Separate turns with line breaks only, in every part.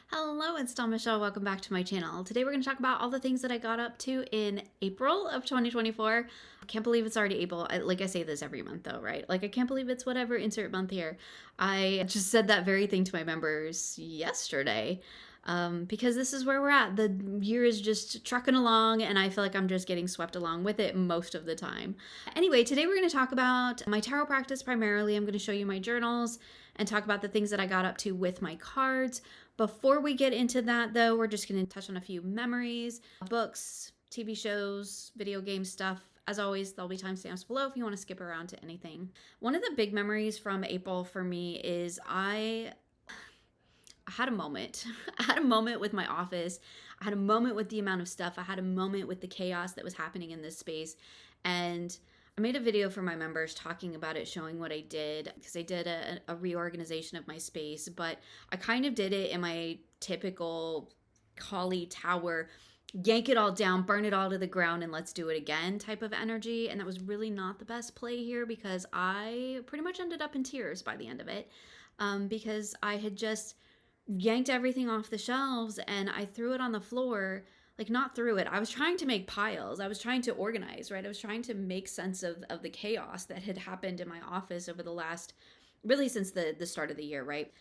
Hello, it's Dawn Michelle. Welcome back to my channel. Today we're going to talk about all the things that I got up to in April of 2024. I can't believe it's already April. Like I say this every month though, right? Like I can't believe it's whatever, insert month here. I just said that very thing to my members yesterday because this is where we're at. The year is just trucking along and I feel like I'm just getting swept along with it most of the time. Anyway, today we're going to talk about my tarot practice primarily. I'm going to show you my journals and talk about the things that I got up to with my cards. Before we get into that, though, we're just going to touch on a few memories, books, TV shows, video game stuff. As always, there'll be timestamps below if you want to skip around to anything. One of the big memories from April for me is I had a moment. I had a moment with my office. I had a moment with the amount of stuff. I had a moment with the chaos that was happening in this space. And I made a video for my members talking about it, showing what I did, because I did a reorganization of my space, but I kind of did it in my typical Kali Tower, yank it all down, burn it all to the ground, and let's do it again type of energy. And that was really not the best play here because I pretty much ended up in tears by the end of it because I had just yanked everything off the shelves and I threw it on the floor. Like, not through it. I was trying to make piles. I was trying to organize, right? I was trying to make sense of the chaos that had happened in my office over the last, really since the start of the year, right?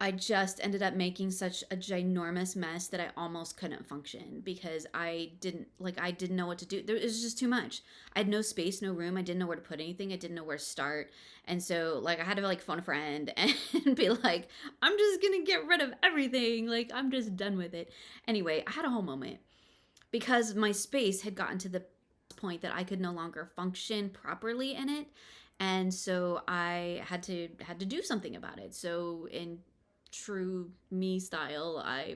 I just ended up making such a ginormous mess that I almost couldn't function because I didn't know what to do. It was just too much. I had no space, no room. I didn't know where to put anything. I didn't know where to start. And so I had to phone a friend and be like, I'm just going to get rid of everything. I'm just done with it. Anyway, I had a whole moment because my space had gotten to the point that I could no longer function properly in it. And so I had to do something about it. So in true me style, I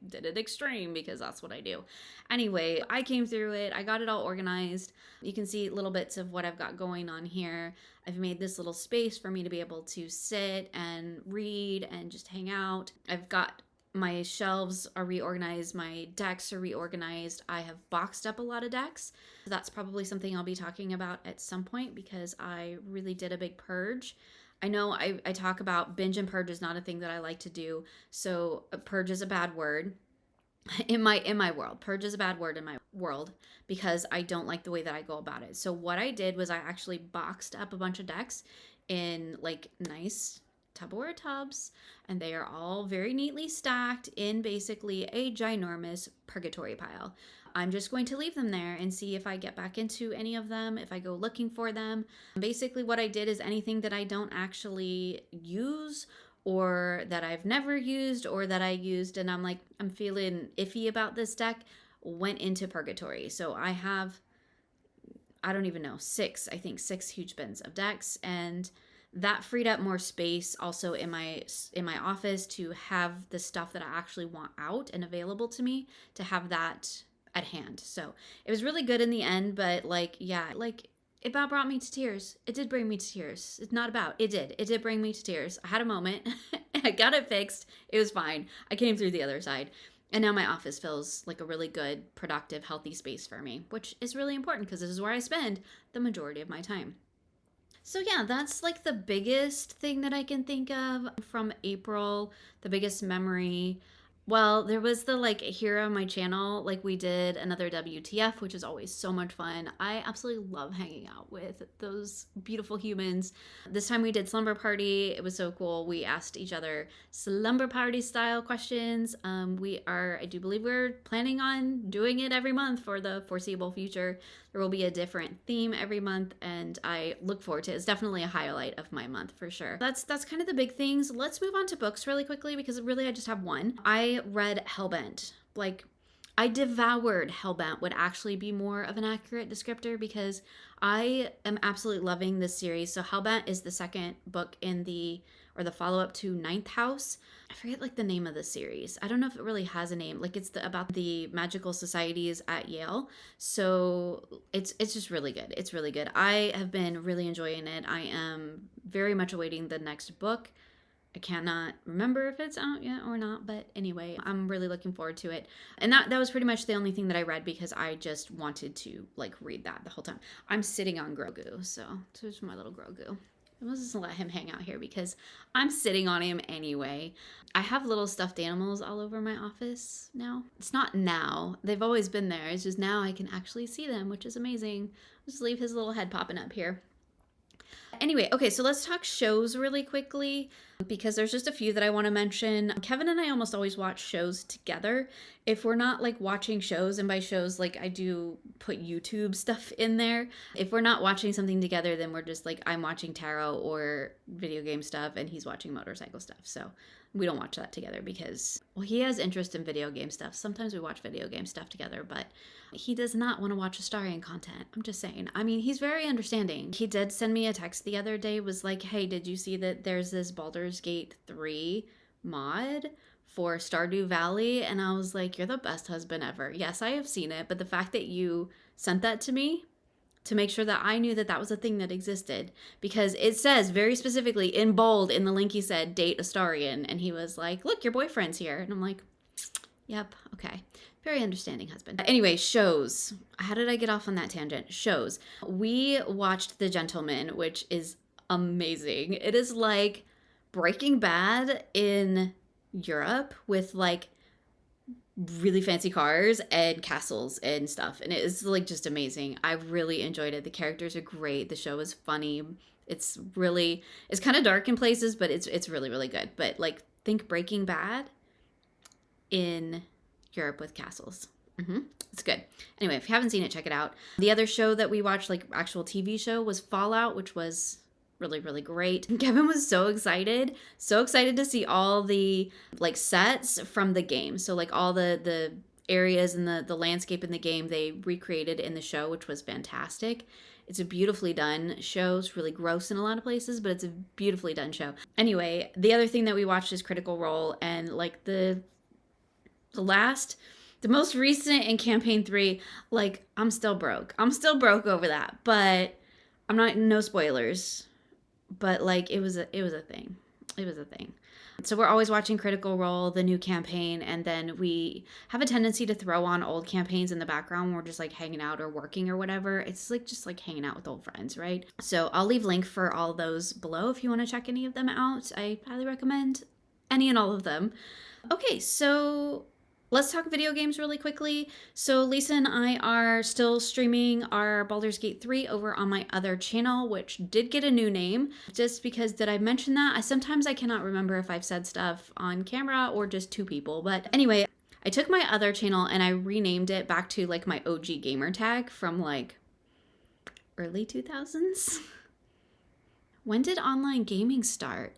did it extreme because that's what I do. Anyway, I came through it. I got it all organized. You can see little bits of what I've got going on here. I've made this little space for me to be able to sit and read and just hang out. I've got my shelves are reorganized, my decks are reorganized. I have boxed up a lot of decks. That's probably something I'll be talking about at some point because I really did a big purge. I know I talk about binge and purge is not a thing that I like to do. So purge is a bad word in my world. Purge is a bad word in my world because I don't like the way that I go about it. So what I did was I actually boxed up a bunch of decks in nice Tupperware tubs, and they are all very neatly stacked in basically a ginormous purgatory pile. I'm just going to leave them there and see if I get back into any of them, if I go looking for them. Basically what I did is anything that I don't actually use or that I've never used or that I used and I'm feeling iffy about this deck went into purgatory. So I have, I don't even know, six huge bins of decks, and that freed up more space also in my office to have the stuff that I actually want out and available to me, to have that at hand. So it was really good in the end, but it about brought me to tears. It did bring me to tears. It's not about, it did bring me to tears. I had a moment. I got it fixed. It was fine. I came through the other side. And now my office feels like a really good, productive, healthy space for me, which is really important because this is where I spend the majority of my time. So yeah, that's the biggest thing that I can think of from April, the biggest memory. Well, there was the here on my channel, we did another WTF, which is always so much fun. I absolutely love hanging out with those beautiful humans. This time we did slumber party. It was so cool. We asked each other slumber party style questions. I do believe we're planning on doing it every month for the foreseeable future. There will be a different theme every month, and I look forward to it. It's definitely a highlight of my month for sure. That's kind of the big things. Let's move on to books really quickly because really I just have one. I read Hellbent. I devoured Hellbent would actually be more of an accurate descriptor because I am absolutely loving this series. So Hellbent is the second book in the follow-up to Ninth House. I forget the name of the series. I don't know if it really has a name. It's about the magical societies at Yale. So it's just really good. It's really good. I have been really enjoying it. I am very much awaiting the next book. I cannot remember if it's out yet or not, but anyway, I'm really looking forward to it. And that was pretty much the only thing that I read because I just wanted to read that the whole time. I'm sitting on Grogu, so it's my little Grogu. I must just let him hang out here because I'm sitting on him anyway. I have little stuffed animals all over my office now. It's not now. They've always been there. It's just now I can actually see them, which is amazing. I'll just leave his little head popping up here. Anyway, okay, so let's talk shows really quickly because there's just a few that I want to mention. Kevin and I almost always watch shows together. If we're not like watching shows, and by shows, like I do put YouTube stuff in there. If we're not watching something together, then we're just like I'm watching tarot or video game stuff and he's watching motorcycle stuff. So we don't watch that together because, well, he has interest in video game stuff. Sometimes we watch video game stuff together, but he does not want to watch Astarian content. I'm just saying. I mean, he's very understanding. He did send me a text the other day, was like, hey, did you see that there's this Baldur's Gate 3 mod for Stardew Valley? And I was like, you're the best husband ever. Yes, I have seen it, but the fact that you sent that to me to make sure that I knew that that was a thing that existed, because it says very specifically in bold in the link, he said, date Astarian. And he was like, look, your boyfriend's here. And I'm like, yep, okay. Very understanding husband. Anyway, shows. How did I get off on that tangent? Shows. We watched The Gentleman, which is amazing. It is like Breaking Bad in Europe with like really fancy cars and castles and stuff. And it is like just amazing. I really enjoyed it. The characters are great. The show is funny. It's kind of dark in places, but it's really, really good. But like think Breaking Bad in Europe with castles. It's good. Anyway, if you haven't seen it, check it out. The other show that we watched, like actual TV show, was Fallout, which was really, really great. Kevin was so excited to see all the like sets from the game. So like all the areas and the landscape in the game they recreated in the show, which was fantastic. It's a beautifully done show. It's really gross in a lot of places, but it's a beautifully done show. Anyway, the other thing that we watched is Critical Role, and like the most recent in campaign 3, like I'm still broke over that, but I'm not, no spoilers, but like it was a thing. So we're always watching Critical Role, the new campaign, and then we have a tendency to throw on old campaigns in the background when we're just like hanging out or working or whatever. It's like just like hanging out with old friends, right? So I'll leave link for all those below if you want to check any of them out. I highly recommend any and all of them. Okay, so let's talk video games really quickly. So Lisa and I are still streaming our Baldur's Gate 3 over on my other channel, which did get a new name. Just because, did I mention that? Sometimes I cannot remember if I've said stuff on camera or just to people. But anyway, I took my other channel and I renamed it back to like my OG gamer tag from like early 2000s. When did online gaming start?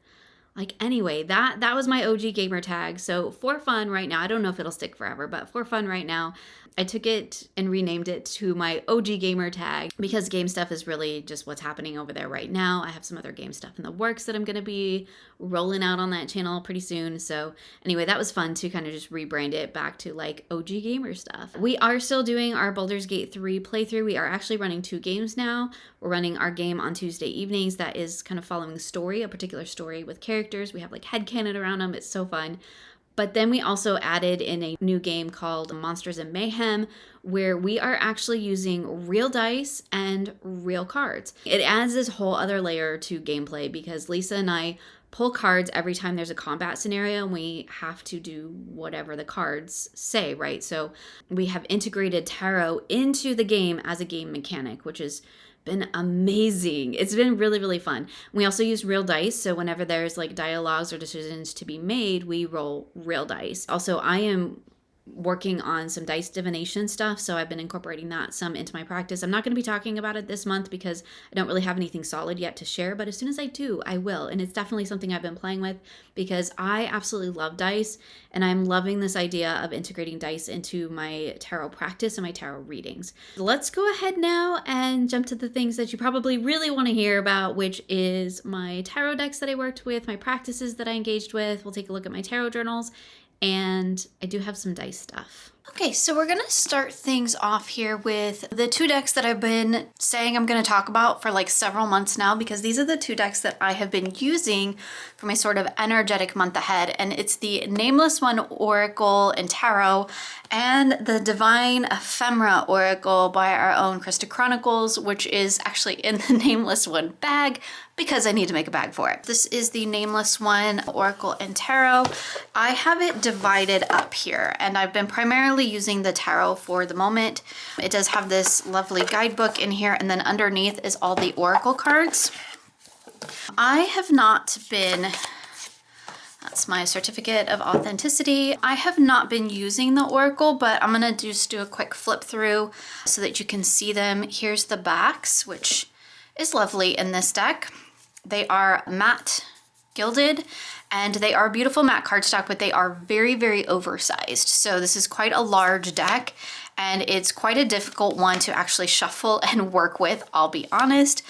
Like anyway, that was my OG gamer tag. So for fun right now, I don't know if it'll stick forever, but for fun right now, I took it and renamed it to my OG gamer tag because game stuff is really just what's happening over there right now. I have some other game stuff in the works that I'm going to be rolling out on that channel pretty soon. So anyway, that was fun to kind of just rebrand it back to like OG gamer stuff. We are still doing our Baldur's Gate 3 playthrough. We are actually running 2 games now. We're running our game on Tuesday evenings that is kind of following a story, a particular story with characters. We have like headcanon around them. It's so fun. But then we also added in a new game called Monsters and Mayhem, where we are actually using real dice and real cards. It adds this whole other layer to gameplay because Lisa and I pull cards every time there's a combat scenario and we have to do whatever the cards say, right? So we have integrated tarot into the game as a game mechanic, which is been amazing. It's been really, really fun. We also use real dice. So whenever there's like dialogues or decisions to be made, we roll real dice. Also, I am working on some dice divination stuff, so I've been incorporating that some into my practice. I'm not going to be talking about it this month because I don't really have anything solid yet to share, but as soon as I do, I will. And it's definitely something I've been playing with because I absolutely love dice, and I'm loving this idea of integrating dice into my tarot practice and my tarot readings. Let's go ahead now and jump to the things that you probably really want to hear about, which is my tarot decks that I worked with, my practices that I engaged with. We'll take a look at my tarot journals, and I do have some dice stuff. Okay, so we're gonna start things off here with the two decks that I've been saying I'm gonna talk about for like several months now, because these are the two decks that I have been using for my sort of energetic month ahead. And it's the Nameless One Oracle and Tarot and the Divine Ephemera Oracle by our own Krista Chronicles, which is actually in the Nameless One bag because I need to make a bag for it. This is the Nameless One Oracle and Tarot. I have it divided up here, and I've been primarily using the tarot for the moment. It does have this lovely guidebook in here, and then underneath is all the oracle cards. I have not been, that's my certificate of authenticity. I have not been using the oracle, but I'm gonna just do a quick flip through so that you can see them. Here's the backs, which is lovely in this deck. They are matte gilded, and they are beautiful matte cardstock, but they are very, very oversized. So this is quite a large deck, and it's quite a difficult one to actually shuffle and work with, I'll be honest,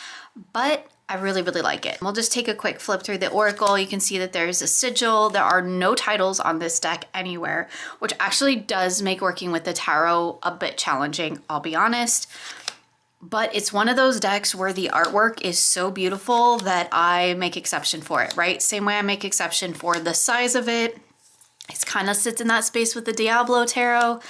but I really, really like it. We'll just take a quick flip through the oracle. You can see that there's a sigil. There are no titles on this deck anywhere, which actually does make working with the tarot a bit challenging, I'll be honest. But it's one of those decks where the artwork is so beautiful that I make exception for it, right? Same way I make exception for the size of it. It kind of sits in that space with the Diablo Tarot,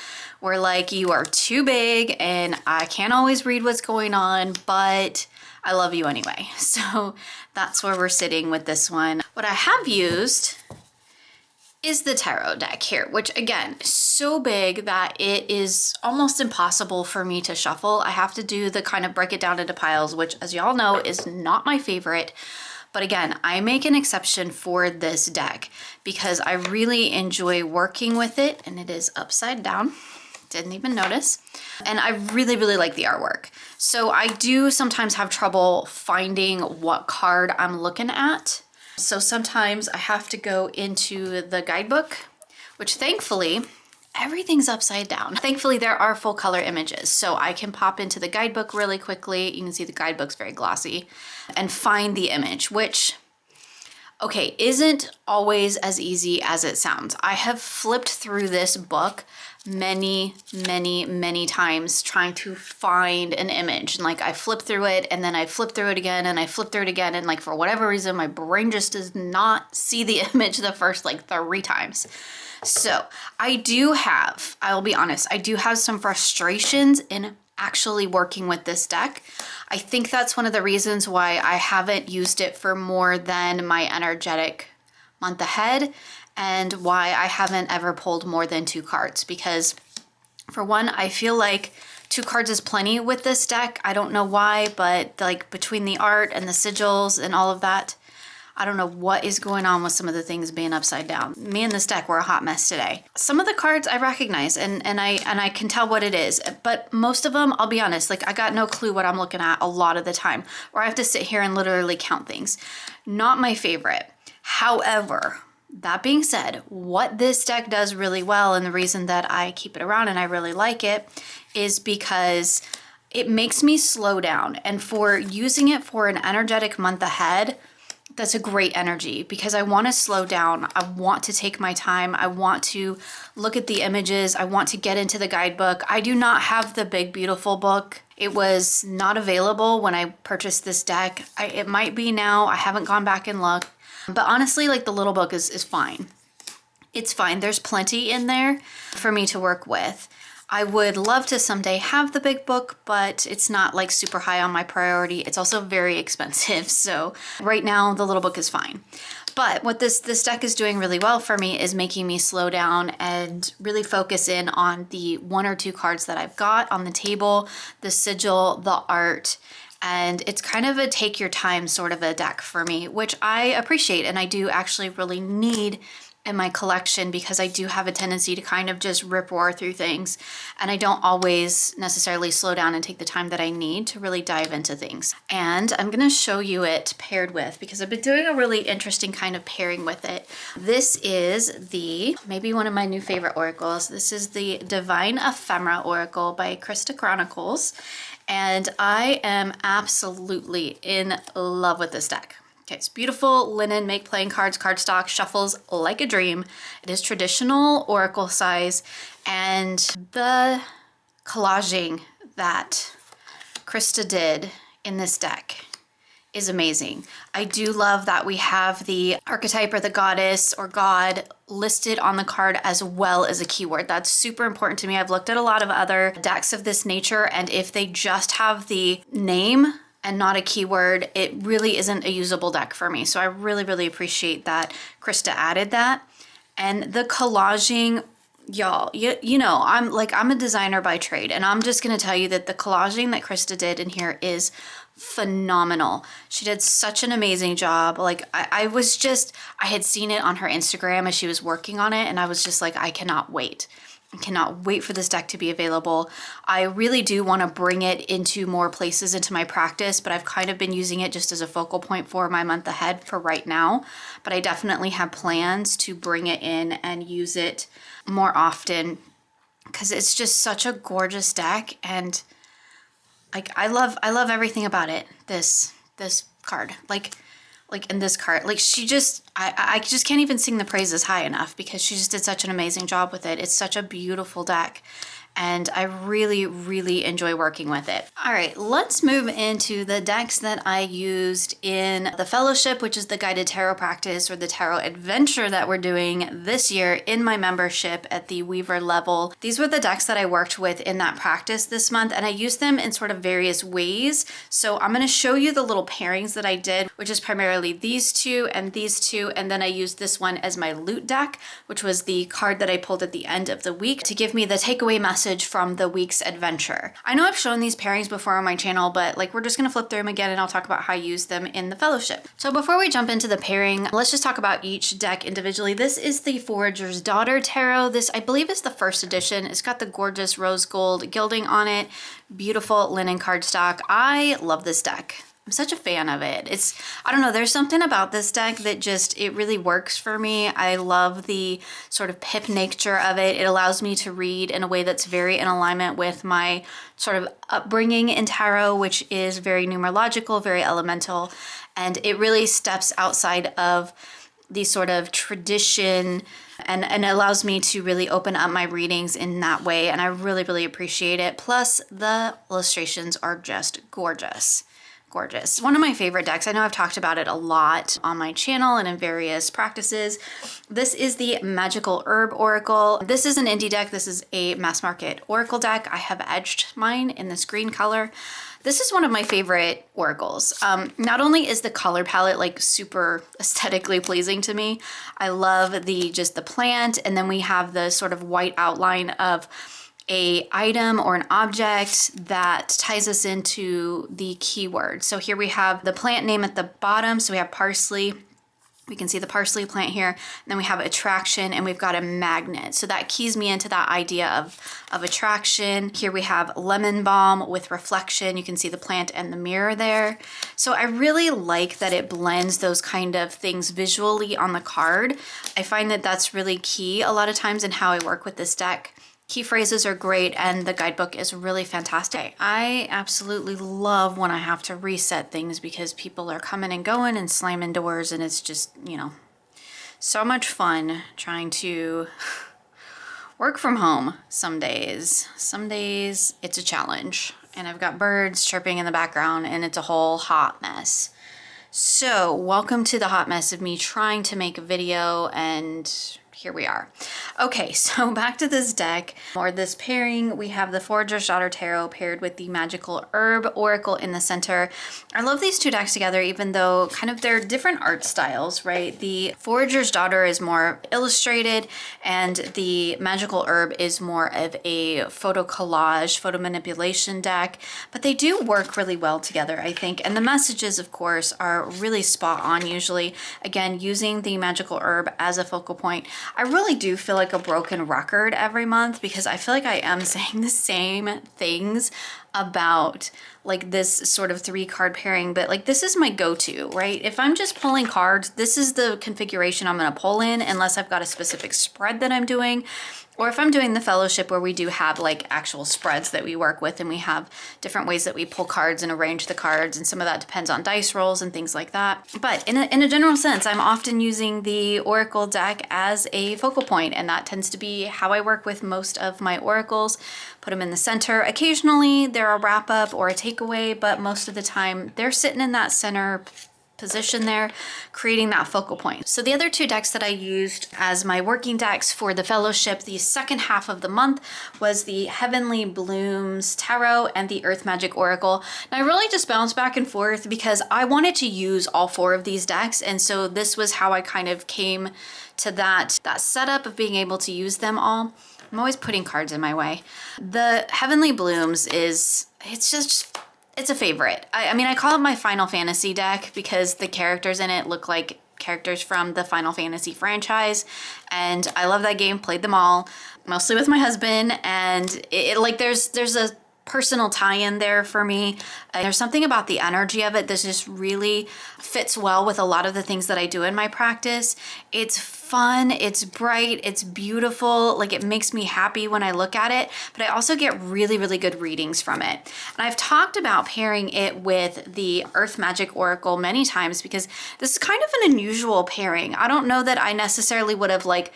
where like you are too big and I can't always read what's going on, but I love you anyway. So that's where we're sitting with this one. What I have used is the tarot deck here, which again, is so big that it is almost impossible for me to shuffle. I have to do the kind of break it down into piles, which as y'all know is not my favorite. But again, I make an exception for this deck because I really enjoy working with it, and it is upside down. Didn't even notice. And I really, really like the artwork. So I do sometimes have trouble finding what card I'm looking at. So sometimes I have to go into the guidebook, which thankfully everything's upside down. Thankfully there are full color images, so I can pop into the guidebook really quickly. You can see the guidebook's very glossy, and find the image, which, okay, isn't always as easy as it sounds. I have flipped through this book many, many, many times trying to find an image. And like I flip through it, and then I flip through it again, and I flip through it again, and like for whatever reason my brain just does not see the image the first like 3 times. So I do have, I'll be honest, I do have some frustrations in actually working with this deck. I think that's one of the reasons why I haven't used it for more than my energetic month ahead, and why I haven't ever pulled more than 2 cards, because for one, I feel like 2 cards is plenty with this deck. I don't know why, but like between the art and the sigils and all of that, I don't know what is going on with some of the things being upside down. Me and this deck were a hot mess today. Some of the cards I recognize and I can tell what it is, but most of them, I'll be honest, like I got no clue what I'm looking at a lot of the time, or I have to sit here and literally count things. Not my favorite. However, that being said, what this deck does really well, and the reason that I keep it around and I really like it, is because it makes me slow down. And for using it for an energetic month ahead, that's a great energy, because I want to slow down. I want to take my time. I want to look at the images. I want to get into the guidebook. I do not have the big, beautiful book. It was not available when I purchased this deck. It might be now. I haven't gone back and looked. But honestly, like the little book is fine. It's fine. There's plenty in there for me to work with. I would love to someday have the big book, but it's not like super high on my priority. It's also very expensive. So right now the little book is fine. But what this deck is doing really well for me is making me slow down and really focus in on the 1 or 2 cards that I've got on the table, the sigil, the art. And it's kind of a take your time sort of a deck for me, which I appreciate, and I do actually really need in my collection, because I do have a tendency to kind of just rip roar through things, and I don't always necessarily slow down and take the time that I need to really dive into things. And I'm going to show you it paired with, because I've been doing a really interesting kind of pairing with it. This is maybe one of my new favorite oracles. This is the Divine Ephemera Oracle by Krista Chronicles. And I am absolutely in love with this deck. Okay, it's beautiful linen, make playing cards, cardstock, shuffles like a dream. It is traditional oracle size, and the collaging that Krista did in this deck is amazing. I do love that we have the archetype or the goddess or god listed on the card as well as a keyword. That's super important to me. I've looked at a lot of other decks of this nature, and if they just have the name and not a keyword, it really isn't a usable deck for me. So I really, really appreciate that Krista added that. And the collaging, y'all, you know, I'm a designer by trade, and I'm just gonna tell you that the collaging that Krista did in here is phenomenal. She did such an amazing job. Like I had seen it on her Instagram as she was working on it, and I was just like, I cannot wait. I cannot wait for this deck to be available. I really do want to bring it into more places into my practice, but I've kind of been using it just as a focal point for my month ahead for right now. But I definitely have plans to bring it in and use it more often, because it's just such a gorgeous deck, and like I love everything about it. This card, like in this card, like she just, I just can't even sing the praises high enough, because she just did such an amazing job with it. It's such a beautiful deck, and I really, really enjoy working with it. All right, let's move into the decks that I used in the fellowship, which is the guided tarot practice or the tarot adventure that we're doing this year in my membership at the Weaver level. These were the decks that I worked with in that practice this month, and I used them in sort of various ways. So I'm going to show you the little pairings that I did, which is primarily these two, and then I used this one as my loot deck, which was the card that I pulled at the end of the week to give me the takeaway message from the week's adventure. I know I've shown these pairings before on my channel, but like we're just gonna flip through them again, and I'll talk about how I use them in the fellowship. So before we jump into the pairing, let's just talk about each deck individually. This is the Forager's Daughter Tarot. This, I believe, is the first edition. It's got the gorgeous rose gold gilding on it, beautiful linen cardstock. I love this deck. I'm such a fan of it. I don't know, there's something about this deck that just, it really works for me. I love the sort of pip nature of it. It allows me to read in a way that's very in alignment with my sort of upbringing in tarot, which is very numerological, very elemental, and it really steps outside of the sort of tradition and allows me to really open up my readings in that way, and I really, really appreciate it. Plus, the illustrations are just gorgeous. Gorgeous. One of my favorite decks. I know I've talked about it a lot on my channel and in various practices. This is the Magical Herb Oracle. This is an indie deck. This is a mass market oracle deck. I have edged mine in this green color. This is one of my favorite oracles. Not only is the color palette like super aesthetically pleasing to me, I love just the plant, and then we have the sort of white outline of a item or an object that ties us into the keyword. So here we have the plant name at the bottom. So we have parsley. We can see the parsley plant here. And then we have attraction, and we've got a magnet. So that keys me into that idea of attraction. Here we have lemon balm with reflection. You can see the plant and the mirror there. So I really like that it blends those kind of things visually on the card. I find that that's really key a lot of times in how I work with this deck. Key phrases are great, and the guidebook is really fantastic. I absolutely love when I have to reset things, because people are coming and going and slamming doors, and it's just, you know, so much fun trying to work from home some days. Some days it's a challenge, and I've got birds chirping in the background, and it's a whole hot mess. So welcome to the hot mess of me trying to make a video, and here we are. Okay, so back to this deck, or this pairing. We have the Forager's Daughter Tarot paired with the Magical Herb Oracle in the center. I love these two decks together, even though kind of they're different art styles, right? The Forager's Daughter is more illustrated, and the Magical Herb is more of a photo collage, photo manipulation deck, but they do work really well together, I think. And the messages, of course, are really spot on usually. Again, using the Magical Herb as a focal point. I really do feel like a broken record every month because I feel like I am saying the same things about like this sort of 3-card pairing, but like this is my go-to, right? If I'm just pulling cards, this is the configuration I'm going to pull in unless I've got a specific spread that I'm doing. Or if I'm doing the fellowship where we do have like actual spreads that we work with and we have different ways that we pull cards and arrange the cards, and some of that depends on dice rolls and things like that. But in a general sense, I'm often using the Oracle deck as a focal point, and that tends to be how I work with most of my oracles. Put them in the center. Occasionally they're a wrap up or a takeaway, but most of the time they're sitting in that center position there, creating that focal point. So the other 2 decks that I used as my working decks for the fellowship the second half of the month was the Heavenly Blooms Tarot and the Earth Magic Oracle. And I really just bounced back and forth because I wanted to use all 4 of these decks, and so this was how I kind of came to that setup of being able to use them all. I'm always putting cards in my way. The Heavenly Blooms it's a favorite. I mean, I call it my Final Fantasy deck because the characters in it look like characters from the Final Fantasy franchise, and I love that game, played them all, mostly with my husband, and there's a personal tie-in there for me. There's something about the energy of it that just really fits well with a lot of the things that I do in my practice. It's fun, it's bright, it's beautiful, like it makes me happy when I look at it, but I also get really, really good readings from it. And I've talked about pairing it with the Earth Magic Oracle many times because this is kind of an unusual pairing. I don't know that I necessarily would have like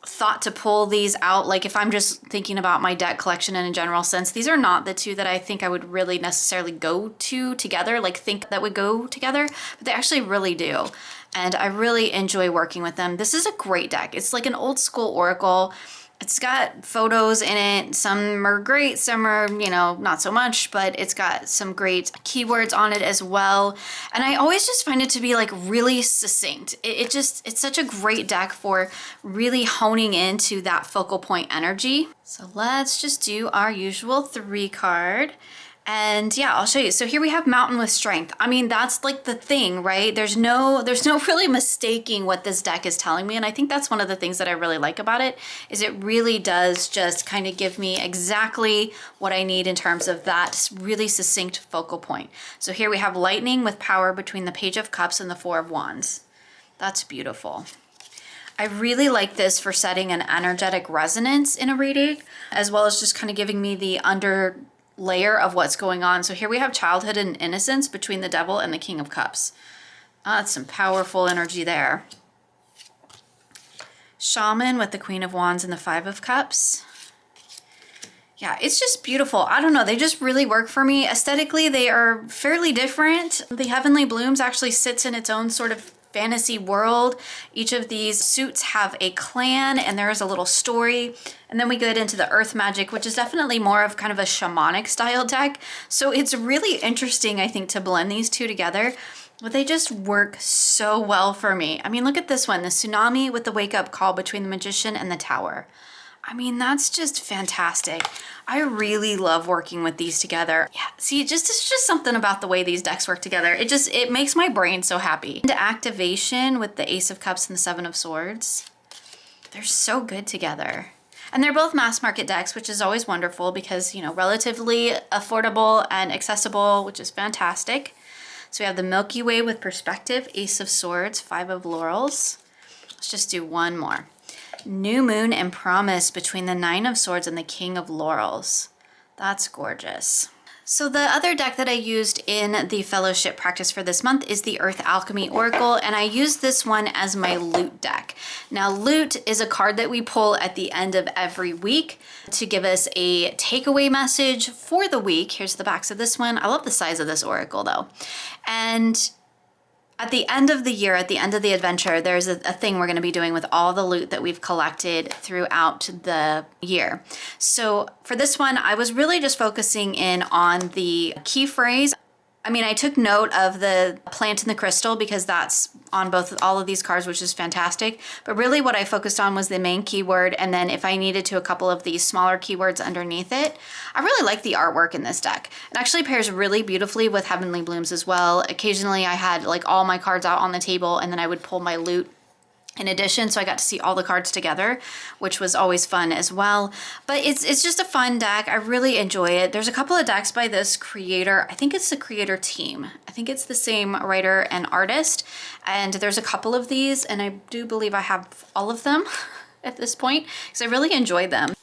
thought to pull these out. Like if I'm just thinking about my deck collection in a general sense, these are not the 2 that I think I would really necessarily go to together, like think that would go together, but they actually really do. And I really enjoy working with them. This is a great deck. It's like an old school oracle. It's got photos in it. Some are great, some are, not so much, but it's got some great keywords on it as well. And I always just find it to be like really succinct. It's such a great deck for really honing into that focal point energy. So let's just do our usual 3-card. And yeah, I'll show you. So here we have Mountain with Strength. I mean, that's like the thing, right? There's no really mistaking what this deck is telling me. And I think that's one of the things that I really like about it, is it really does just kind of give me exactly what I need in terms of that really succinct focal point. So here we have Lightning with power between the Page of Cups and the 4 of Wands. That's beautiful. I really like this for setting an energetic resonance in a reading, as well as just kind of giving me the under layer of what's going on. So here we have Childhood and Innocence between the Devil and the King of Cups. That's some powerful energy there. Shaman with the Queen of Wands and the 5 of Cups. Yeah, it's just beautiful. I don't know, they just really work for me. Aesthetically, they are fairly different. The Heavenly Blooms actually sits in its own sort of fantasy world. Each of these suits have a clan and there is a little story. And then we get into the Earth Magic, which is definitely more of kind of a shamanic style deck. So it's really interesting, I think, to blend these 2 together, but they just work so well for me. I mean, look at this one, the Tsunami with the Wake Up Call between the Magician and the Tower. I mean, that's just fantastic. I really love working with these together. Yeah, see, it's just something about the way these decks work together. It makes my brain so happy. Into Activation with the Ace of Cups and the 7 of Swords. They're so good together. And they're both mass market decks, which is always wonderful because, relatively affordable and accessible, which is fantastic. So we have the Milky Way with Perspective, Ace of Swords, 5 of Laurels. Let's just do one more. New Moon and Promise between the 9 of Swords and the King of Laurels. That's gorgeous. So the other deck that I used in the fellowship practice for this month is the Earth Alchemy Oracle, and I used this one as my loot deck. Now, loot is a card that we pull at the end of every week to give us a takeaway message for the week. Here's the backs of this one. I love the size of this oracle though. And at the end of the year, at the end of the adventure, there's a thing we're going to be doing with all the loot that we've collected throughout the year. So for this one, I was really just focusing in on the key phrase. I mean, I took note of the plant and the crystal because that's on all of these cards, which is fantastic. But really what I focused on was the main keyword. And then if I needed to, a couple of these smaller keywords underneath it. I really like the artwork in this deck. It actually pairs really beautifully with Heavenly Blooms as well. Occasionally I had like all my cards out on the table and then I would pull my loot in addition, so I got to see all the cards together, which was always fun as well. But it's just a fun deck. I really enjoy it. There's a couple of decks by this creator. I think it's the creator team. I think it's the same writer and artist, and there's a couple of these, and I do believe I have all of them at this point because I really enjoyed them.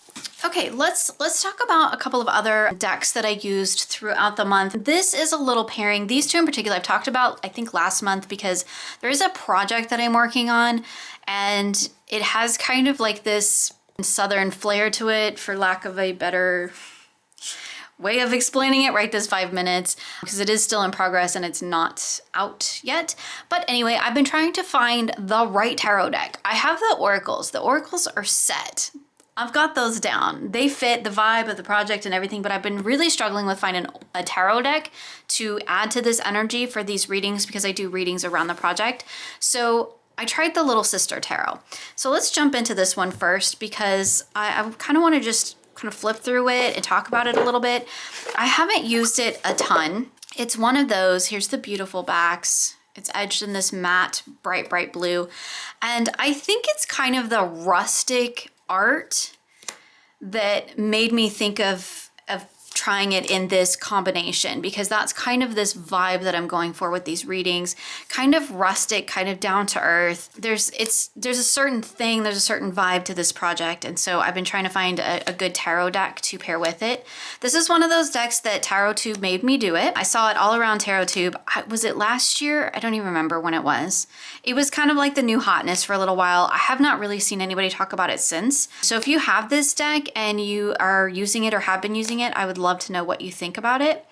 Okay, let's talk about a couple of other decks that I used throughout the month. This is a little pairing. These two in particular I've talked about, I think, last month, because there is a project that I'm working on, and it has kind of like this southern flair to it, for lack of a better way of explaining it right this 5 minutes, because it is still in progress and it's not out yet. But anyway, I've been trying to find the right tarot deck. I have the oracles. The oracles are set. I've got those down. They fit the vibe of the project and everything, but I've been really struggling with finding a tarot deck to add to this energy for these readings, because I do readings around the project. So I tried the Little Sister Tarot. So let's jump into this one first, because I kind of want to just kind of flip through it and talk about it a little bit. I haven't used it a ton. It's one of those. Here's the beautiful backs. It's edged in this matte, bright, bright blue. And I think it's kind of the rustic art that made me think of trying it in this combination, because that's kind of this vibe that I'm going for with these readings. Kind of rustic, kind of down to earth. There's a certain thing, there's a certain vibe to this project, and so I've been trying to find a good tarot deck to pair with it. This is one of those decks that TarotTube made me do it. I saw it all around TarotTube. Was it last year? I don't even remember when it was. It was kind of like the new hotness for a little while. I have not really seen anybody talk about it since. So if you have this deck and you are using it or have been using it, I would love to know what you think about it.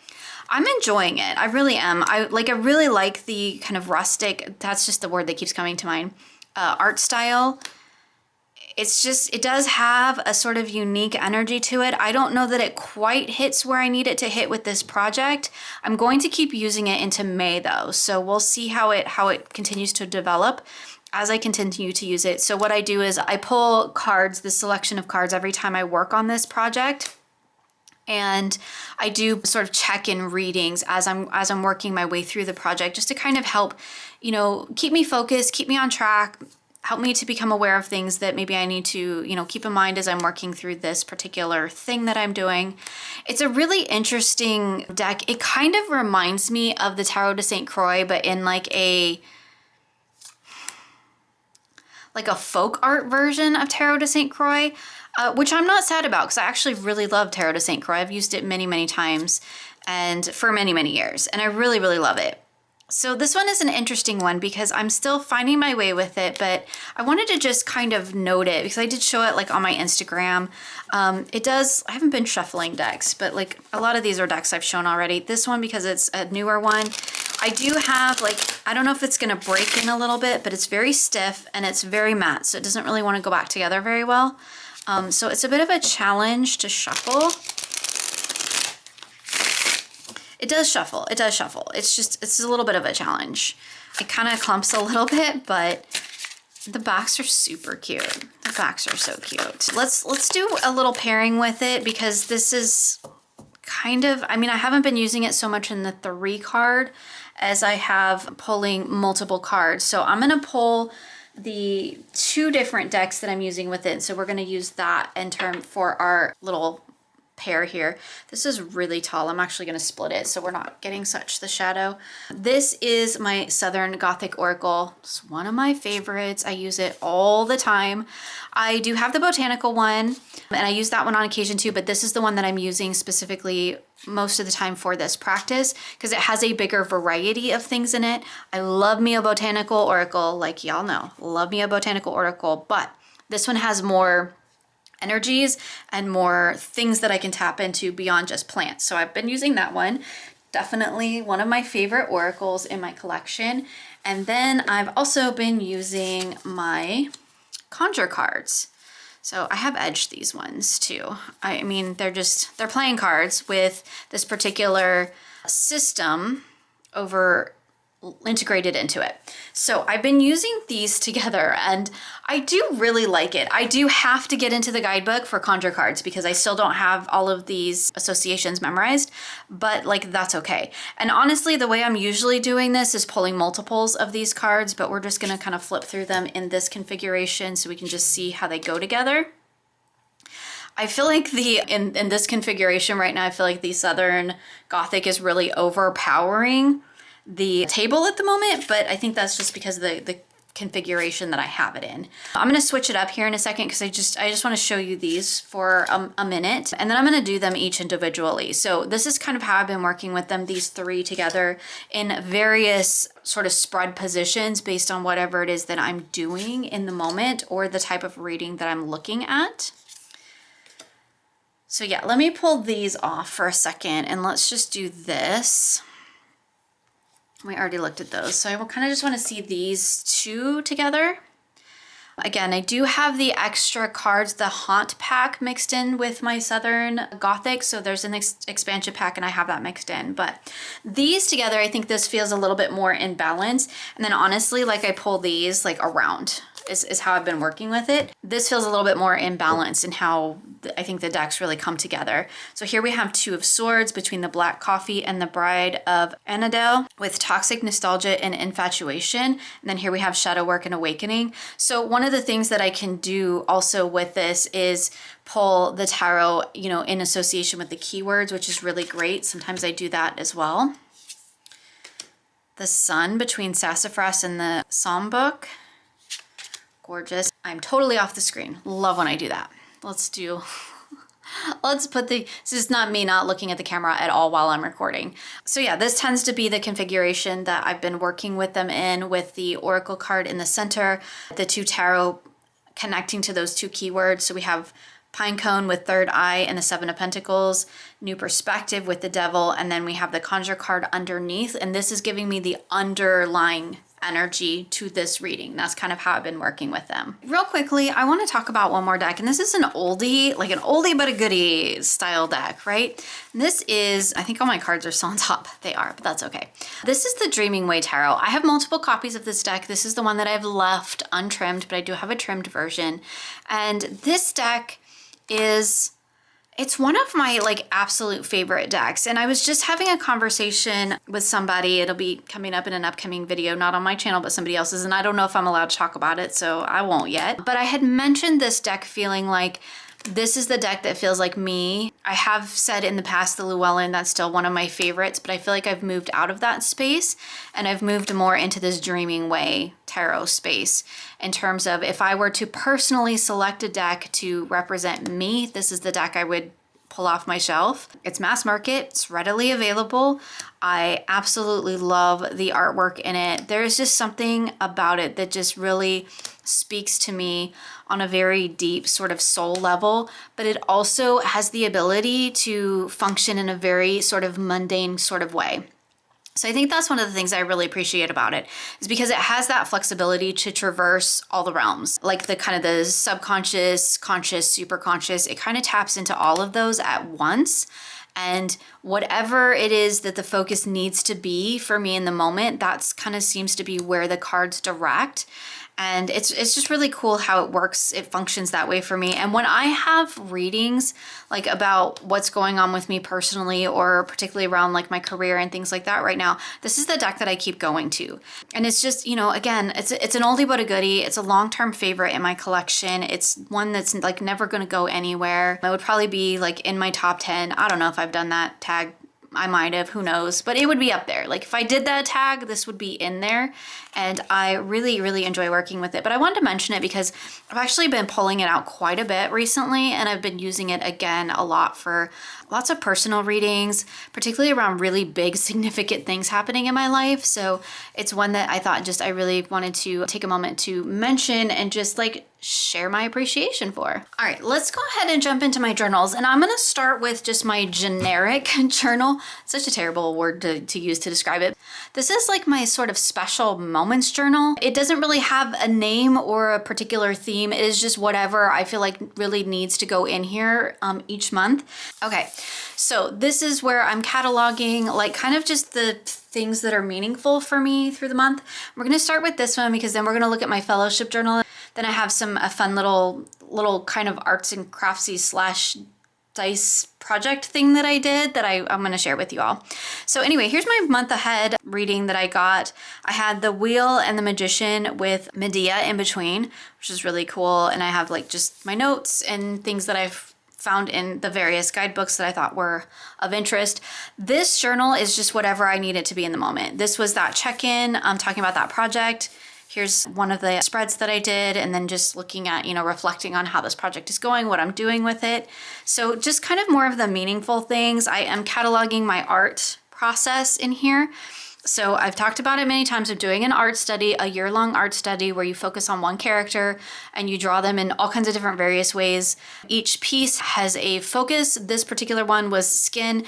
I'm enjoying it. I really am. I really like the kind of rustic, that's just the word that keeps coming to mind, art style. It's just, it does have a sort of unique energy to it. I don't know that it quite hits where I need it to hit with this project. I'm going to keep using it into May though, so we'll see how it continues to develop as I continue to use it. So what I do is I pull cards, this selection of cards, every time I work on this project. And I do sort of check-in readings as I'm working my way through the project, just to kind of help, you know, keep me focused, keep me on track, help me to become aware of things that maybe I need to, you know, keep in mind as I'm working through this particular thing that I'm doing. It's a really interesting deck. It kind of reminds me of the Tarot de St. Croix, but in like a folk art version of Tarot de St. Croix. Which I'm not sad about, because I actually really love Tarot de St. Croix. I've used it many, many times and for many, many years, and I really, really love it. So this one is an interesting one because I'm still finding my way with it, but I wanted to just kind of note it because I did show it like on my Instagram. It does, I haven't been shuffling decks, but like a lot of these are decks I've shown already. This one, because it's a newer one, I do have like, I don't know if it's gonna break in a little bit, but it's very stiff and it's very matte, so it doesn't really want to go back together very well. So it's a bit of a challenge to shuffle. It does shuffle, it does shuffle. It's a little bit of a challenge. It kind of clumps a little bit, but the backs are super cute. The backs are so cute. Let's do a little pairing with it, because this is kind of, I mean, I haven't been using it so much in the 3 card as I have pulling multiple cards. So I'm gonna pull the 2 different decks that I'm using with it. So we're going to use that in term for our little pair here. This is really tall. I'm actually going to split it so we're not getting such the shadow. This is my Southern Gothic Oracle. It's one of my favorites. I use it all the time. I do have the botanical one, and I use that one on occasion too, but this is the one that I'm using specifically most of the time for this practice because it has a bigger variety of things in it. I love me a botanical oracle, like y'all know, love me a botanical oracle, but this one has more energies and more things that I can tap into beyond just plants. So I've been using that one. Definitely one of my favorite oracles in my collection. And then I've also been using my conjure cards. So I have edged these ones too. I mean, they're playing cards with this particular system over integrated into it. So I've been using these together and I do really like it. I do have to get into the guidebook for conjure cards because I still don't have all of these associations memorized, but like that's okay. And honestly, the way I'm usually doing this is pulling multiples of these cards, but we're just gonna kind of flip through them in this configuration so we can just see how they go together. I feel like in this configuration right now, I feel like the Southern Gothic is really overpowering the table at the moment, but I think that's just because of the configuration that I have it in. I'm gonna switch it up here in a second because I just wanna show you these for a minute, and then I'm gonna do them each individually. So this is kind of how I've been working with them, these three together in various sort of spread positions based on whatever it is that I'm doing in the moment or the type of reading that I'm looking at. So yeah, let me pull these off for a second and let's just do this. We already looked at those, so I kind of just want to see these two together. Again, I do have the extra cards, the Haunt pack mixed in with my Southern Gothic, so there's an expansion pack and I have that mixed in. But these together, I think this feels a little bit more in balance. And then honestly, like I pull these like around is how I've been working with it. This feels a little bit more in balance in how I think the decks really come together. So here we have Two of Swords between the Black Coffee and the Bride of Annandale with Toxic Nostalgia and Infatuation. And then here we have Shadow Work and Awakening. So one of the things that I can do also with this is pull the tarot, you know, in association with the keywords, which is really great. Sometimes I do that as well. The Sun between Sassafras and the Psalm Book. Gorgeous. I'm totally off the screen. Love when I do that. Let's put this is not me not looking at the camera at all while I'm recording. So yeah, this tends to be the configuration that I've been working with them in, with the Oracle card in the center, the two tarot connecting to those two keywords. So we have Pinecone with Third Eye and the Seven of Pentacles, New Perspective with the Devil, and then we have the Conjure card underneath, and this is giving me the underlying energy to this reading. That's kind of how I've been working with them. Real quickly, I want to talk about one more deck, and this is an oldie, like an oldie but a goodie style deck, right? And this is, I think all my cards are still on top. They are, but that's okay. This is the Dreaming Way Tarot. I have multiple copies of this deck. This is the one that I've left untrimmed, but I do have a trimmed version. And this deck it's one of my like absolute favorite decks. And I was just having a conversation with somebody. It'll be coming up in an upcoming video, not on my channel, but somebody else's. And I don't know if I'm allowed to talk about it, so I won't yet. But I had mentioned this deck feeling like this is the deck that feels like me. I have said in the past the Llewellyn, that's still one of my favorites, but I feel like I've moved out of that space and I've moved more into this Dreaming Way tarot space in terms of if I were to personally select a deck to represent me, this is the deck I would pull off my shelf. It's mass market, it's readily available. I absolutely love the artwork in it. There's just something about it that just really speaks to me on a very deep sort of soul level, but it also has the ability to function in a very sort of mundane sort of way. So I think that's one of the things I really appreciate about it, is because it has that flexibility to traverse all the realms, like the kind of the subconscious, conscious, super conscious. It kind of taps into all of those at once. And whatever it is that the focus needs to be for me in the moment, that's kind of seems to be where the cards direct. And it's just really cool how it works. It functions that way for me. And when I have readings like about what's going on with me personally, or particularly around like my career and things like that right now, this is the deck that I keep going to. And it's just, you know, again, it's an oldie but a goodie. It's a long-term favorite in my collection. It's one that's like never going to go anywhere. It would probably be like in my top 10. I don't know if I've done that tag. I might have, who knows, but it would be up there. Like if I did that tag, this would be in there, and I really, really enjoy working with it. But I wanted to mention it because I've actually been pulling it out quite a bit recently, and I've been using it again a lot for lots of personal readings, particularly around really big, significant things happening in my life. So it's one that I thought just I really wanted to take a moment to mention and just like share my appreciation for. All right, let's go ahead and jump into my journals. And I'm gonna start with just my generic journal. Such a terrible word to use to describe it. This is like my sort of special moments journal. It doesn't really have a name or a particular theme. It is just whatever I feel like really needs to go in here each month. Okay, so this is where I'm cataloging like kind of just the things that are meaningful for me through the month. We're going to start with this one because then we're going to look at my fellowship journal. Then I have some a fun little kind of arts and craftsy slash dice project thing that I did that I'm going to share with you all. So anyway, here's my month ahead reading that I got. I had the Wheel and the Magician with Medea in between, which is really cool. And I have like just my notes and things that I've found in the various guidebooks that I thought were of interest. This journal is just whatever I need it to be in the moment. This was that check-in, talking about that project. Here's one of the spreads that I did, and then just looking at, reflecting on how this project is going, what I'm doing with it. So just kind of more of the meaningful things. I am cataloging my art process in here. So I've talked about it many times of doing an art study, a year-long art study where you focus on one character and you draw them in all kinds of different various ways. Each piece has a focus. This particular one was skin.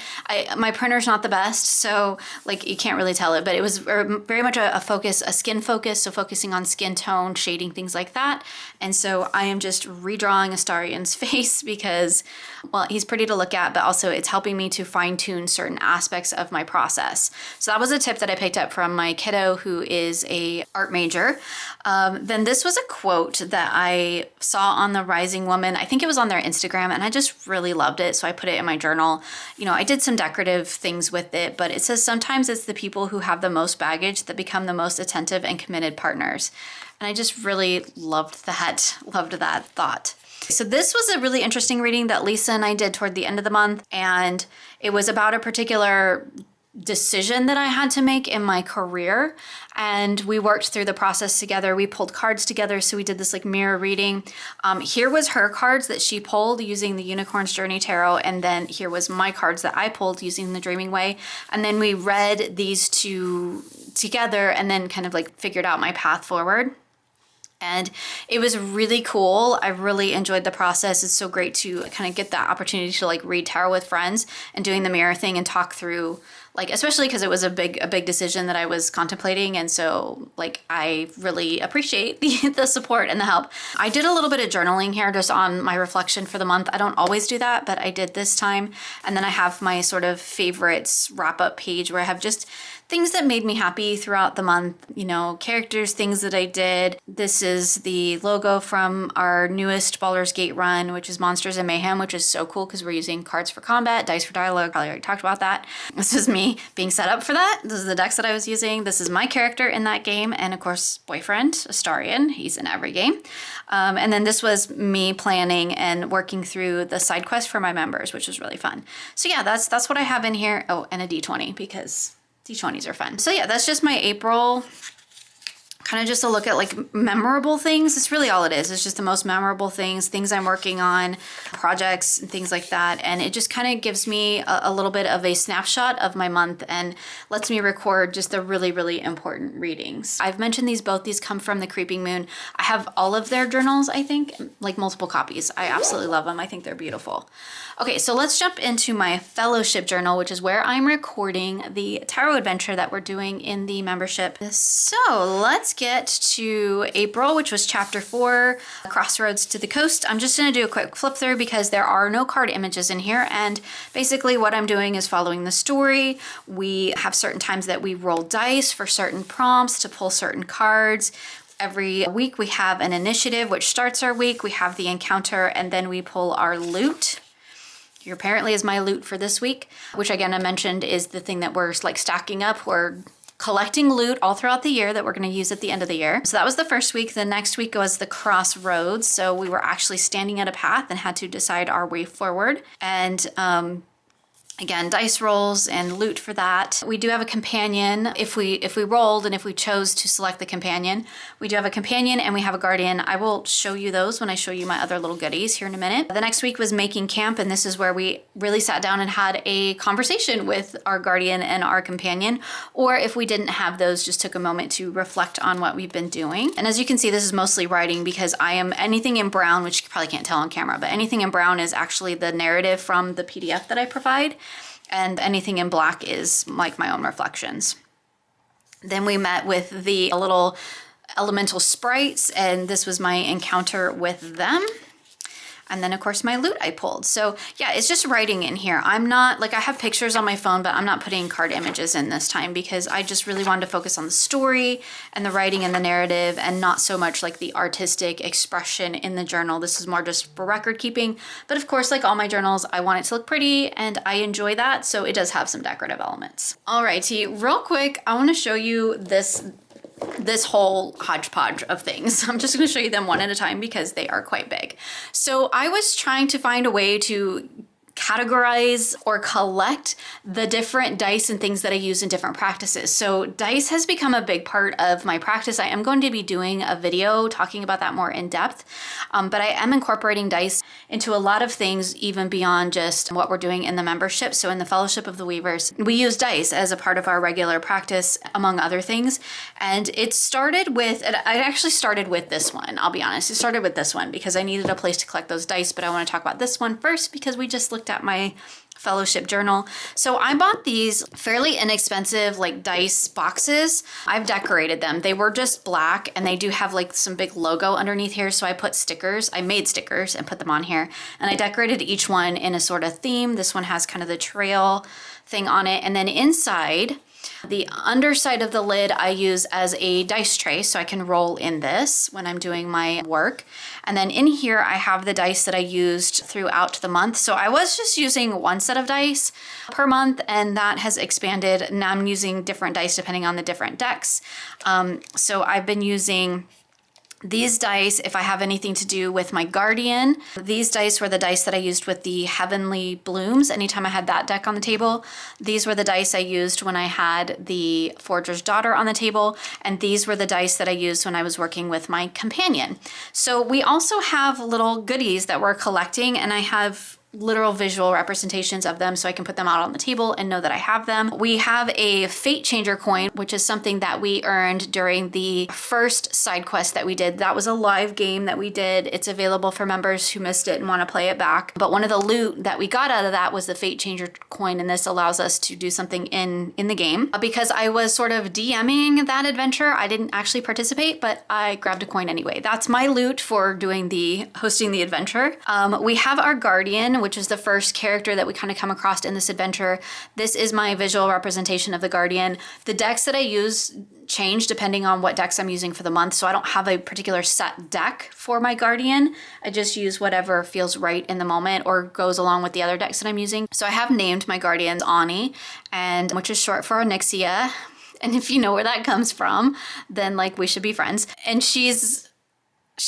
My printer's not the best, so like you can't really tell it, but it was very much a focus, a skin focus, so focusing on skin tone, shading, things like that. And so I am just redrawing Astarion's face because, well, he's pretty to look at, but also it's helping me to fine-tune certain aspects of my process. So that was a tip that I picked up from my kiddo who is a art major. Then this was a quote that I saw on the Rising Woman. I think it was on their Instagram, and I just really loved it. So I put it in my journal. I did some decorative things with it, but it says sometimes it's the people who have the most baggage that become the most attentive and committed partners. And I just really loved that thought. So this was a really interesting reading that Lisa and I did toward the end of the month, and it was about a particular decision that I had to make in my career, and we worked through the process together. We pulled cards together, so we did this like mirror reading. Here was her cards that she pulled using the Unicorn's Journey Tarot, and then here was my cards that I pulled using the Dreaming Way, and then we read these two together and then kind of like figured out my path forward. And it was really cool. I really enjoyed the process. It's so great to kind of get that opportunity to like read tarot with friends and doing the mirror thing and talk through, like, especially because it was a big decision that I was contemplating. And so like, I really appreciate the support and the help. I did a little bit of journaling here just on my reflection for the month. I don't always do that, but I did this time. And then I have my sort of favorites wrap up page where I have just things that made me happy throughout the month, characters, things that I did. This is the logo from our newest Baldur's Gate run, which is Monsters and Mayhem, which is so cool because we're using cards for combat, dice for dialogue. Probably already talked about that. This is me being set up for that. This is the decks that I was using. This is my character in that game. And of course, boyfriend, Astarion. He's in every game. And then this was me planning and working through the side quest for my members, which was really fun. So yeah, that's what I have in here. Oh, and a D20 because D20s are fun. So yeah, that's just my April, kind of just a look at like memorable things. It's really all it is. It's just the most memorable things I'm working on, projects and things like that. And it just kind of gives me a little bit of a snapshot of my month and lets me record just the really, really important readings. I've mentioned both these come from the Creeping Moon. I have all of their journals, I think, like multiple copies. I absolutely love them. I think they're beautiful. Okay, so let's jump into my fellowship journal, which is where I'm recording the tarot adventure that we're doing in the membership. So let's get to April, which was chapter 4, Crossroads to the Coast. I'm just gonna do a quick flip through because there are no card images in here. And basically what I'm doing is following the story. We have certain times that we roll dice for certain prompts to pull certain cards. Every week we have an initiative, which starts our week. We have the encounter, and then we pull our loot. Here apparently is my loot for this week, which again I mentioned is the thing that we're like stacking up. We're collecting loot all throughout the year that we're going to use at the end of the year. So that was the first week. The next week was the Crossroads. So we were actually standing at a path and had to decide our way forward. And again, dice rolls and loot for that. We do have a companion. If we rolled and if we chose to select the companion, we do have a companion and we have a guardian. I will show you those when I show you my other little goodies here in a minute. The next week was making camp, and this is where we really sat down and had a conversation with our guardian and our companion. Or if we didn't have those, just took a moment to reflect on what we've been doing. And as you can see, this is mostly writing because I am anything in brown, which you probably can't tell on camera, but anything in brown is actually the narrative from the PDF that I provide. And anything in black is like my own reflections. Then we met with the little elemental sprites, and this was my encounter with them. And then of course my lute I pulled. So yeah, it's just writing in here. I'm not, like, I have pictures on my phone, but I'm not putting card images in this time because I just really wanted to focus on the story and the writing and the narrative, and not so much like the artistic expression in the journal. This is more just for record keeping. But of course, like all my journals, I want it to look pretty and I enjoy that. So it does have some decorative elements. Alrighty, real quick, I want to show you this whole hodgepodge of things. I'm just going to show you them one at a time because they are quite big. So I was trying to find a way to categorize or collect the different dice and things that I use in different practices. So dice has become a big part of my practice. I am going to be doing a video talking about that more in depth, but I am incorporating dice into a lot of things even beyond just what we're doing in the membership. So in the Fellowship of the Weavers, we use dice as a part of our regular practice, among other things. And it actually started with this one, I'll be honest. It started with this one because I needed a place to collect those dice, but I want to talk about this one first because we just looked at my fellowship journal. So I bought these fairly inexpensive like dice boxes. I've decorated them. They were just black and they do have like some big logo underneath here. So I put stickers, I made stickers and put them on here, and I decorated each one in a sort of theme. This one has kind of the trail thing on it. And then inside, the underside of the lid I use as a dice tray so I can roll in this when I'm doing my work. And then in here I have the dice that I used throughout the month. So I was just using one set of dice per month, and that has expanded. Now I'm using different dice depending on the different decks. So I've been using these dice if I have anything to do with my guardian. These dice were the dice that I used with the Heavenly Blooms anytime I had that deck on the table. These were the dice I used when I had the Forger's Daughter on the table, and these were the dice that I used when I was working with my companion. So we also have little goodies that we're collecting, and I have literal visual representations of them so I can put them out on the table and know that I have them. We have a Fate Changer coin, which is something that we earned during the first side quest that we did. That was a live game that we did. It's available for members who missed it and want to play it back. But one of the loot that we got out of that was the Fate Changer coin, and this allows us to do something in the game. Because I was sort of DMing that adventure, I didn't actually participate, but I grabbed a coin anyway. That's my loot for hosting the adventure. We have our Guardian, which is the first character that we kind of come across in this adventure. This is my visual representation of the Guardian. The decks that I use change depending on what decks I'm using for the month, so I don't have a particular set deck for my Guardian. I just use whatever feels right in the moment or goes along with the other decks that I'm using. So I have named my Guardian Ani, and which is short for Onyxia. And if you know where that comes from, then like we should be friends. And she's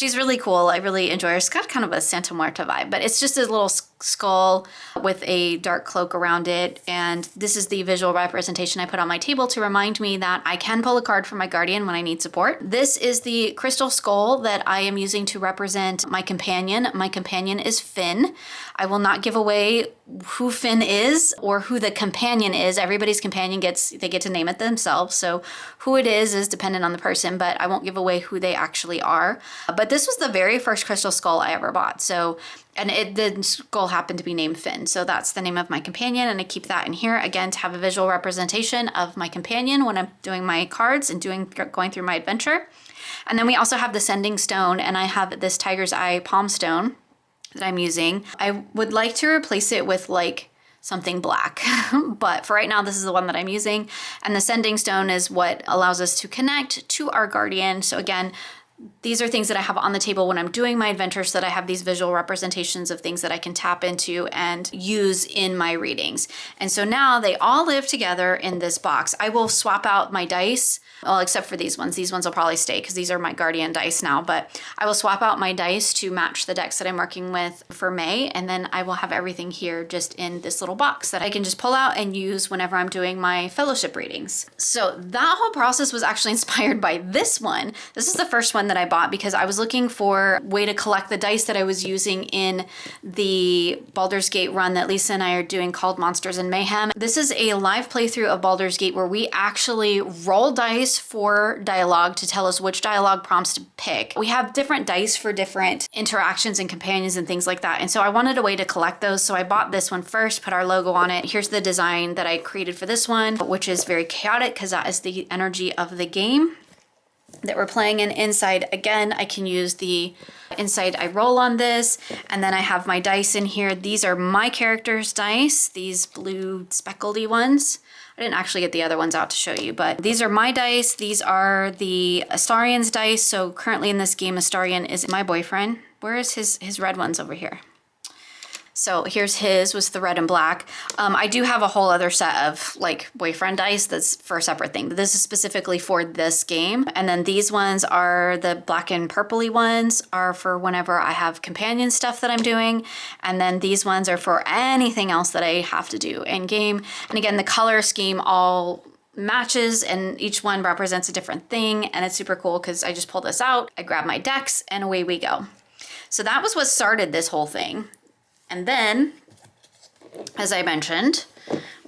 really cool. I really enjoy her. She's got kind of a Santa Muerta vibe, but it's just a little skull with a dark cloak around it. And this is the visual representation I put on my table to remind me that I can pull a card for my Guardian when I need support. This is the crystal skull that I am using to represent my companion. My companion is Finn. I will not give away who Finn is or who the companion is. Everybody's companion they get to name it themselves. So who it is dependent on the person, but I won't give away who they actually are. But this was the very first crystal skull I ever bought. So, and the skull happened to be named Finn. So that's the name of my companion, and I keep that in here again to have a visual representation of my companion when I'm doing my cards and going through my adventure. And then we also have the Sending Stone, and I have this Tiger's Eye Palm Stone that I'm using. I would like to replace it with like something black, but for right now, this is the one that I'm using. And the Sending Stone is what allows us to connect to our Guardian. So again, these are things that I have on the table when I'm doing my adventure so that I have these visual representations of things that I can tap into and use in my readings. And so now they all live together in this box. I will swap out my dice, well, except for these ones. These ones will probably stay because these are my Guardian dice now, but I will swap out my dice to match the decks that I'm working with for May, and then I will have everything here just in this little box that I can just pull out and use whenever I'm doing my fellowship readings. So that whole process was actually inspired by this one. This is the first one that I bought because I was looking for a way to collect the dice that I was using in the Baldur's Gate run that Lisa and I are doing called Monsters and Mayhem. This is a live playthrough of Baldur's Gate where we actually roll dice for dialogue to tell us which dialogue prompts to pick. We have different dice for different interactions and companions and things like that. And so I wanted a way to collect those. So I bought this one first, put our logo on it. Here's the design that I created for this one, which is very chaotic because that is the energy of the game. that we're playing in inside. Again, I can use the inside I roll on this, and then I have my dice in here. These are my character's dice, these blue speckledy ones. I didn't actually get the other ones out to show you, but these are my dice. These are the Astarian's dice. So currently in this game, Astarian is my boyfriend. Where is his red ones over here? So here's his, was the red and black. I do have a whole other set of like boyfriend dice that's for a separate thing, but this is specifically for this game. And then these ones are the black and purpley ones are for whenever I have companion stuff that I'm doing. And then these ones are for anything else that I have to do in game. And again, the color scheme all matches and each one represents a different thing. And it's super cool because I just pull this out, I grab my decks, and away we go. So that was what started this whole thing. And then, as I mentioned,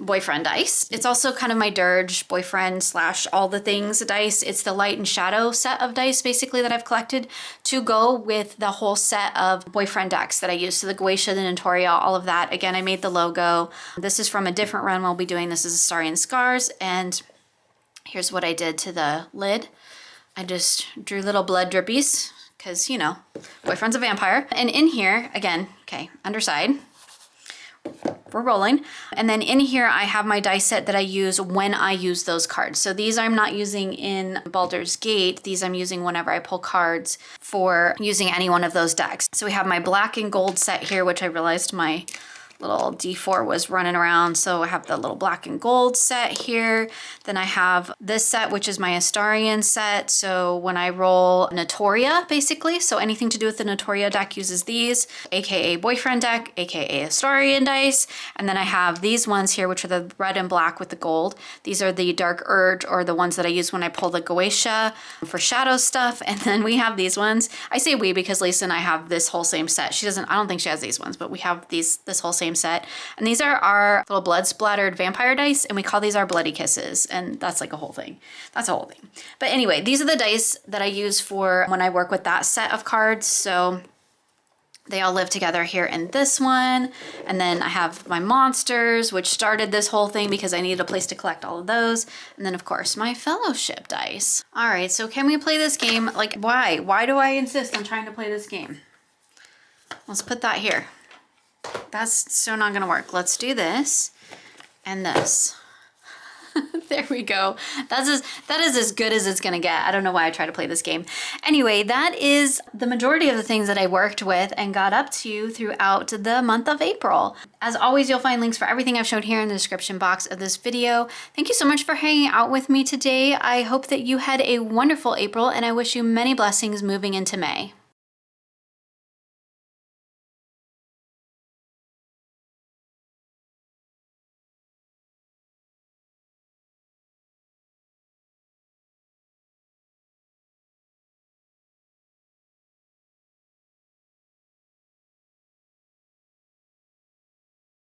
boyfriend dice. It's also kind of my dirge boyfriend slash all the things dice. It's the light and shadow set of dice basically that I've collected to go with the whole set of boyfriend decks that I use. So the Goetia, the Notoria, all of that. Again, I made the logo. This is from a different run we'll be doing. This is Astarian Scars. And here's what I did to the lid. I just drew little blood drippies because, you know, boyfriend's a vampire. And in here, again, okay, underside, we're rolling. And then in here, I have my dice set that I use when I use those cards. So these I'm not using in Baldur's Gate. These I'm using whenever I pull cards for using any one of those decks. So we have my black and gold set here, which I realized my little D4 was running around. So I have the little black and gold set here. Then I have this set, which is my Astarian set. So when I roll Notoria, basically, so anything to do with the Notoria deck uses these, AKA boyfriend deck, AKA Astarian dice. And then I have these ones here, which are the red and black with the gold. These are the Dark Urge, or the ones that I use when I pull the Goetia for shadow stuff. And then we have these ones. I say we because Lisa and I have this whole same set. She doesn't, I don't think she has these ones, but we have this whole same set. And these are our little blood splattered vampire dice, and we call these our bloody kisses. And that's like a whole thing. That's a whole thing. But anyway, these are the dice that I use for when I work with that set of cards. So they all live together here in this one. And then I have my monsters, which started this whole thing because I needed a place to collect all of those. And then of course my fellowship dice. All right, so can we play this game? Like, why? Why do I insist on trying to play this game? Let's put that here. That's so not gonna work. Let's do this and this. There we go. That is as good as it's gonna get. I don't know why I try to play this game. Anyway, that is the majority of the things that I worked with and got up to throughout the month of April. As always, you'll find links for everything I've showed here in the description box of this video. Thank you so much for hanging out with me today. I hope that you had a wonderful April, and I wish you many blessings moving into May.